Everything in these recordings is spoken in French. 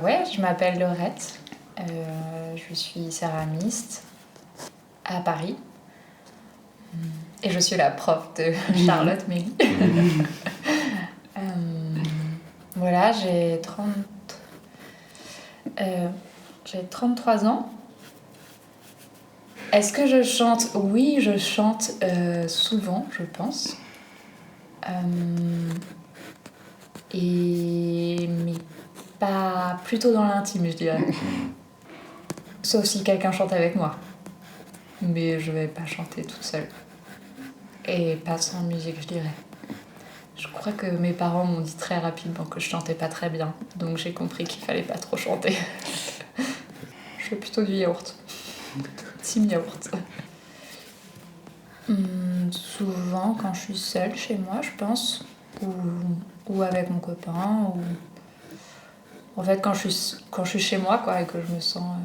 Ouais, je m'appelle Laurette. Je suis céramiste à Paris. Et je suis la prof de Charlotte Mélie. Voilà, j'ai 33 ans. Est-ce que je chante? Oui, je chante souvent, je pense. Mais pas plutôt dans l'intime, je dirais. Sauf si quelqu'un chante avec moi. Mais je vais pas chanter toute seule. Et pas sans musique, je dirais. Je crois que mes parents m'ont dit très rapidement que je chantais pas très bien. Donc j'ai compris qu'il fallait pas trop chanter. Je fais plutôt du yaourt. Team yaourt. Souvent quand je suis seule chez moi, je pense. Ou avec mon copain. Ou... En fait, quand je suis chez moi, quoi, et que je me sens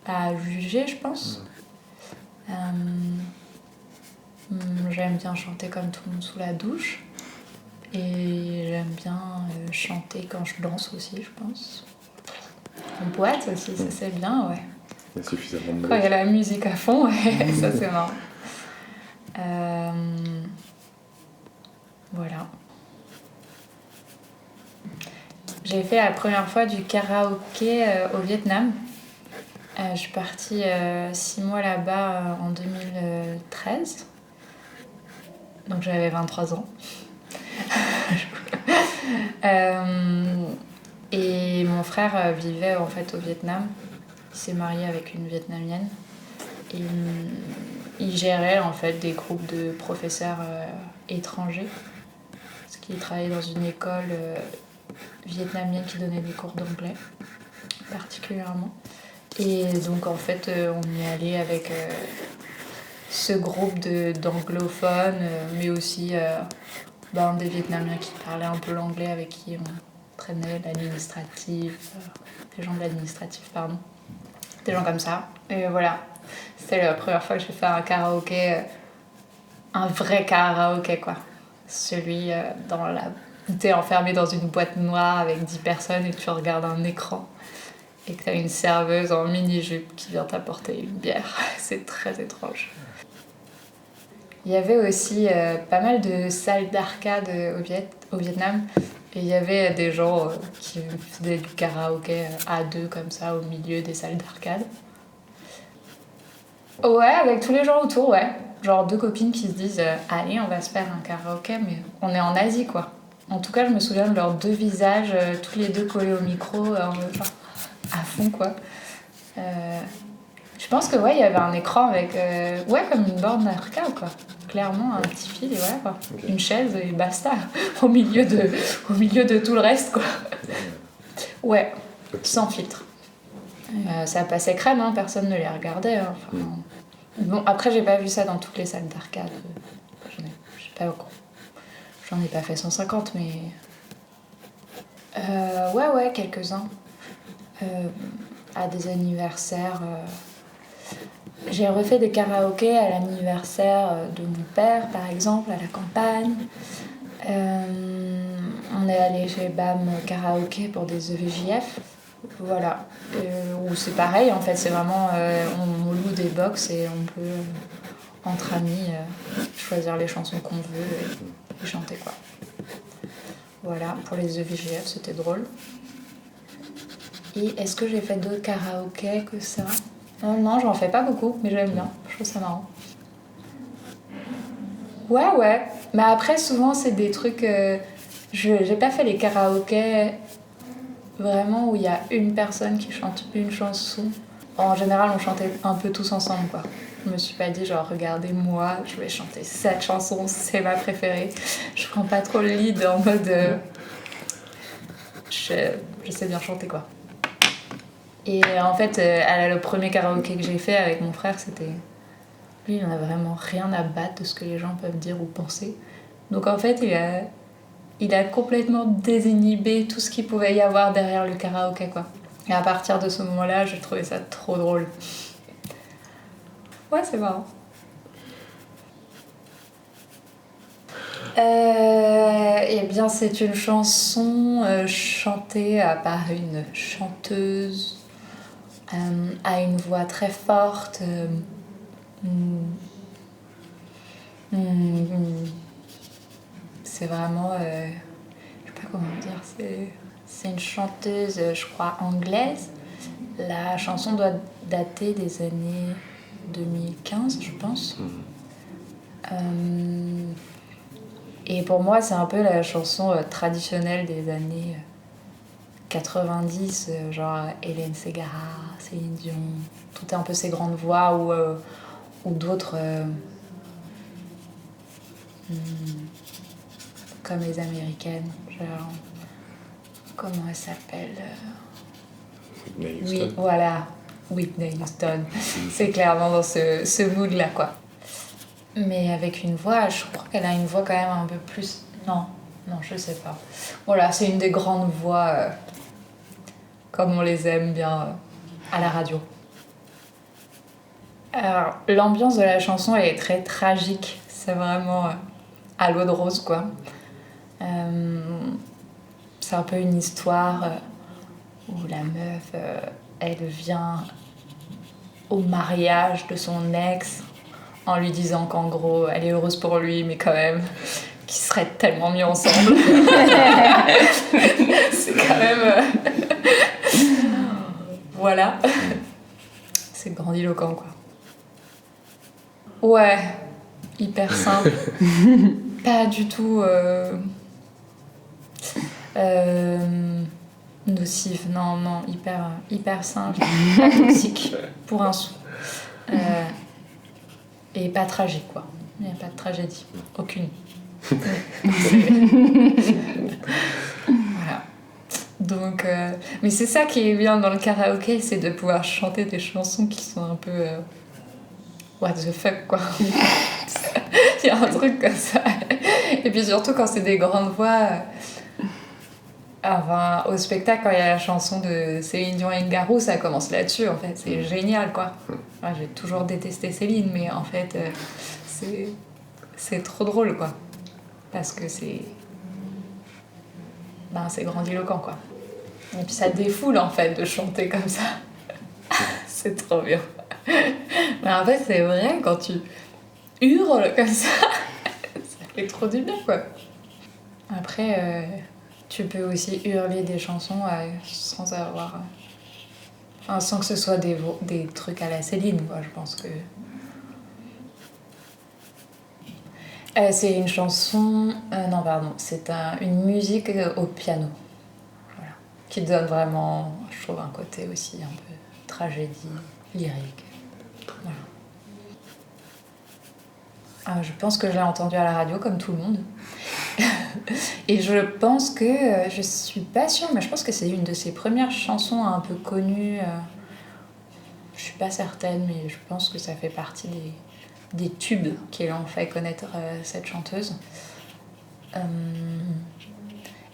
pas jugée, je pense. J'aime bien chanter comme tout le monde sous la douche. Et j'aime bien chanter quand je danse aussi, je pense. En boîte aussi, ça c'est bien, ouais. Il y a suffisamment de Quand il y a la musique à fond, ouais, ça c'est marrant. Voilà. J'ai fait la première fois du karaoké au Vietnam. Je suis partie 6 mois là-bas en 2013. Donc j'avais 23 ans. Et mon frère vivait en fait au Vietnam. Il s'est marié avec une Vietnamienne. Et il gérait en fait des groupes de professeurs étrangers. Parce qu'il travaillait dans une école vietnamienne qui donnait des cours d'anglais, particulièrement. Et donc en fait, on y est allé avec ce groupe d'anglophones, mais aussi des Vietnamiens qui parlaient un peu l'anglais, avec qui on traînait l'administratif, des gens de l'administratif, pardon. Des gens comme ça. Et voilà, c'était la première fois que j'ai fait un karaoké, un vrai karaoké, quoi. Celui où t'es enfermé dans une boîte noire avec 10 personnes et que tu regardes un écran et que t'as une serveuse en mini-jupe qui vient t'apporter une bière. C'est très étrange. Il y avait aussi pas mal de salles d'arcade au Vietnam. Et il y avait des gens qui faisaient du karaoké à deux comme ça au milieu des salles d'arcade. Ouais, avec tous les gens autour, ouais. Genre deux copines qui se disent allez, on va se faire un karaoké, mais on est en Asie, quoi. En tout cas, je me souviens de leurs deux visages, tous les deux collés au micro, genre, à fond, quoi. Je pense que ouais, il y avait un écran avec, comme une borne d'arcade, quoi. Clairement, un petit fil et voilà, quoi. Okay. Une chaise et basta, au milieu de tout le reste, quoi. Ouais, sans filtre. Ça passait crème, hein, personne ne les regardait. Hein. Enfin, bon, après, j'ai pas vu ça dans toutes les salles d'arcade. J'en ai pas fait 150, mais... ouais, quelques-uns. À des anniversaires... J'ai refait des karaokés à l'anniversaire de mon père, par exemple, à la campagne. On est allé chez BAM Karaoké pour des EVJF. Voilà. Où c'est pareil, en fait, c'est vraiment... on loue des box et on peut, entre amis, choisir les chansons qu'on veut et chanter, quoi. Voilà, pour les EVJF, c'était drôle. Et est-ce que j'ai fait d'autres karaokés que ça ? Non, j'en fais pas beaucoup, mais j'aime bien. Je trouve ça marrant. Ouais. Mais après, souvent, c'est des trucs... j'ai pas fait les karaokés vraiment où il y a une personne qui chante une chanson. En général, on chantait un peu tous ensemble, quoi. Je me suis pas dit, genre, regardez, moi, je vais chanter cette chanson, c'est ma préférée. Je prends pas trop le lead en mode... je sais bien chanter, quoi. Et en fait, le premier karaoké que j'ai fait avec mon frère, c'était... Lui, il en a vraiment rien à battre de ce que les gens peuvent dire ou penser. Donc en fait, il a complètement désinhibé tout ce qu'il pouvait y avoir derrière le karaoké, quoi. Et à partir de ce moment-là, j'ai trouvé ça trop drôle. Ouais, c'est marrant. Eh bien, c'est une chanson chantée par une chanteuse à une voix très forte. C'est vraiment... je sais pas comment dire. C'est une chanteuse, je crois, anglaise. La chanson doit dater des années 2015, je pense. Et pour moi, c'est un peu la chanson traditionnelle des années 90, genre Hélène Ségara, Céline Dion, tout est un peu ces grandes voix ou d'autres comme les américaines, genre comment elle s'appelle Whitney Houston. Oui, voilà, Whitney Houston. C'est clairement dans ce mood-là, quoi. Mais avec une voix, je crois qu'elle a une voix quand même un peu plus... Non, je sais pas. Voilà, c'est une des grandes voix comme on les aime bien à la radio. Alors, l'ambiance de la chanson elle est très tragique. C'est vraiment à l'eau de rose, quoi. C'est un peu une histoire où la meuf, elle vient au mariage de son ex en lui disant qu'en gros, elle est heureuse pour lui, mais quand même, qu'ils seraient tellement mieux ensemble. C'est quand même... Voilà. C'est grandiloquent, quoi. Ouais, hyper simple. Pas du tout nocif, non, hyper simple. Pas toxique, pour un sou. Et pas tragique, quoi. Il n'y a pas de tragédie. Aucune. Voilà. Donc, mais c'est ça qui est bien dans le karaoké, c'est de pouvoir chanter des chansons qui sont un peu... what the fuck, quoi. Il y a un truc comme ça. Et puis surtout quand c'est des grandes voix... Enfin, au spectacle, quand il y a la chanson de Céline Dion et Garou, ça commence là-dessus, en fait. C'est génial, quoi. Enfin, j'ai toujours détesté Céline, mais en fait, c'est trop drôle, quoi. Parce que c'est grandiloquent, quoi. Et puis ça défoule, en fait, de chanter comme ça. C'est trop bien. Mais en fait, c'est vrai, quand tu hurles comme ça fait trop du bien, quoi. Après... tu peux aussi hurler des chansons sans avoir... Enfin, sans que ce soit des trucs à la Céline, quoi. Je pense que... c'est une chanson... non, pardon. C'est une musique au piano. Voilà. Qui donne vraiment, je trouve, un côté aussi un peu tragédie, lyrique. Voilà. Je pense que je l'ai entendue à la radio, comme tout le monde. Et je pense que, je suis pas sûre, mais je pense que c'est une de ses premières chansons un peu connues. Je suis pas certaine, mais je pense que ça fait partie des tubes qui l'ont fait connaître cette chanteuse.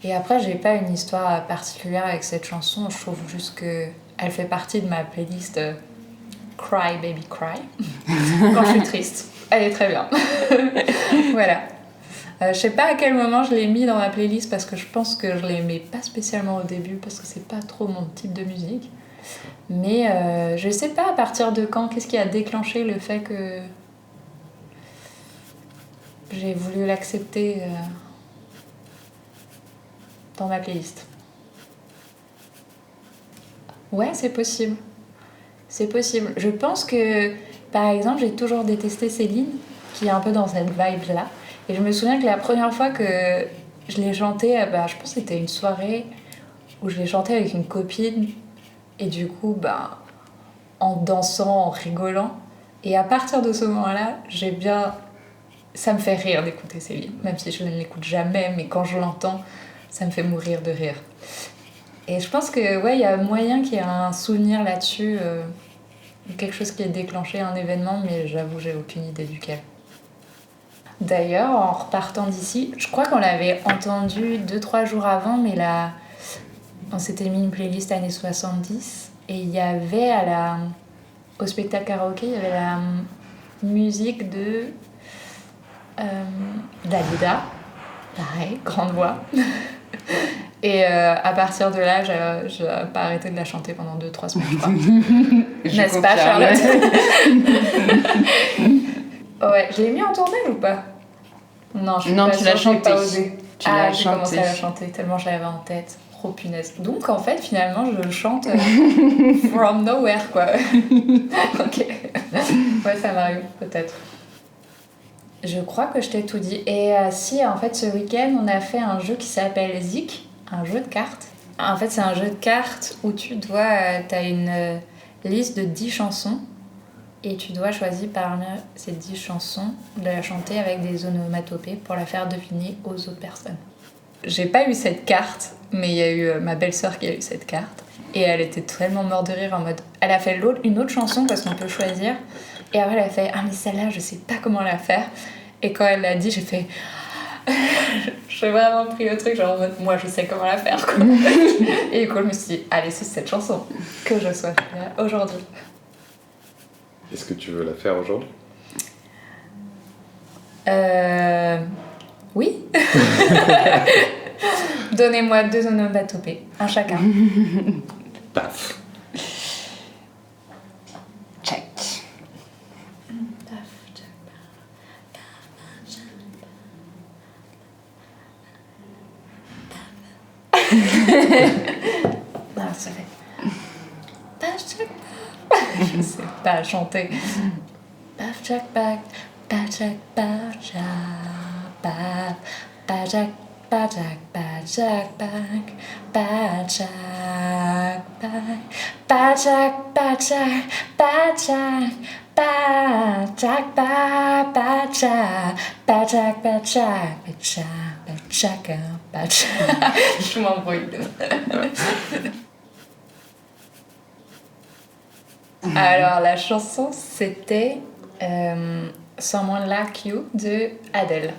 Et après, j'ai pas une histoire particulière avec cette chanson, je trouve juste qu'elle fait partie de ma playlist Cry Baby Cry, quand je suis triste. Elle est très bien. Voilà. Je sais pas à quel moment je l'ai mis dans ma playlist parce que je pense que je l'aimais pas spécialement au début parce que c'est pas trop mon type de musique. Mais je sais pas à partir de quand, qu'est-ce qui a déclenché le fait que j'ai voulu l'accepter dans ma playlist. Ouais, c'est possible. C'est possible. Je pense que, par exemple, j'ai toujours détesté Céline, qui est un peu dans cette vibe-là. Et je me souviens que la première fois que je l'ai chanté, je pense que c'était une soirée où je l'ai chanté avec une copine. Et du coup, en dansant, en rigolant. Et à partir de ce moment-là, ça me fait rire d'écouter Céline. Même si je ne l'écoute jamais, mais quand je l'entends, ça me fait mourir de rire. Et je pense que, ouais, il y a moyen qu'il y ait un souvenir là-dessus. Quelque chose qui ait déclenché un événement, mais j'avoue, j'ai aucune idée duquel. D'ailleurs, en repartant d'ici, je crois qu'on l'avait entendu 2-3 jours avant, mais là, on s'était mis une playlist années 70 et il y avait au spectacle karaoké, il y avait la musique de Dalida, pareil, grande voix. Et à partir de là, j'ai pas arrêté de la chanter pendant 2-3 semaines, je crois. N'est-ce pas, Charlotte? Ouais, je l'ai mis en tournée ou pas? Non, je suis pas tu l'as sûre, j'ai chanté. pas osé. J'ai commencé à la chanté. chanter tellement je l'avais en tête. Oh punaise. Donc en fait, finalement, je chante from nowhere, quoi. Ok. Ouais, ça m'arrive, peut-être. Je crois que je t'ai tout dit. Et si, en fait, ce week-end, on a fait un jeu qui s'appelle Zik, un jeu de cartes. En fait, c'est un jeu de cartes où tu dois... t'as une liste de 10 chansons et tu dois choisir parmi ces 10 chansons de la chanter avec des onomatopées pour la faire deviner aux autres personnes. J'ai pas eu cette carte, mais il y a eu ma belle-sœur qui a eu cette carte. Et elle était tellement morte de rire en mode... Elle a fait une autre chanson parce qu'on peut choisir. Et après, elle a fait « Ah, mais celle-là, je sais pas comment la faire. » Et quand elle l'a dit, j'ai fait... J'ai vraiment pris le truc, genre en mode « Moi, je sais comment la faire, quoi. » Et du coup, je me suis dit « Allez, c'est cette chanson que je souhaite faire aujourd'hui. » Est-ce que tu veux la faire aujourd'hui? Oui. Donnez-moi 2 onomatopées, un chacun. Paf. Check. Non, c'est vrai. Je sais pas chanter. Paf, jack, back, paf, jack, paf, jack, paf, paf, jack, paf, jack, paf, jack, back, paf, jack, back, paf, jack, paf, jack, paf, jack, paf, jack, paf, paf, jack, paf, jack, paf, jack, paf, jack, paf, jack. Je m'embrouille. Alors, la chanson, c'était Someone Like You de Adele.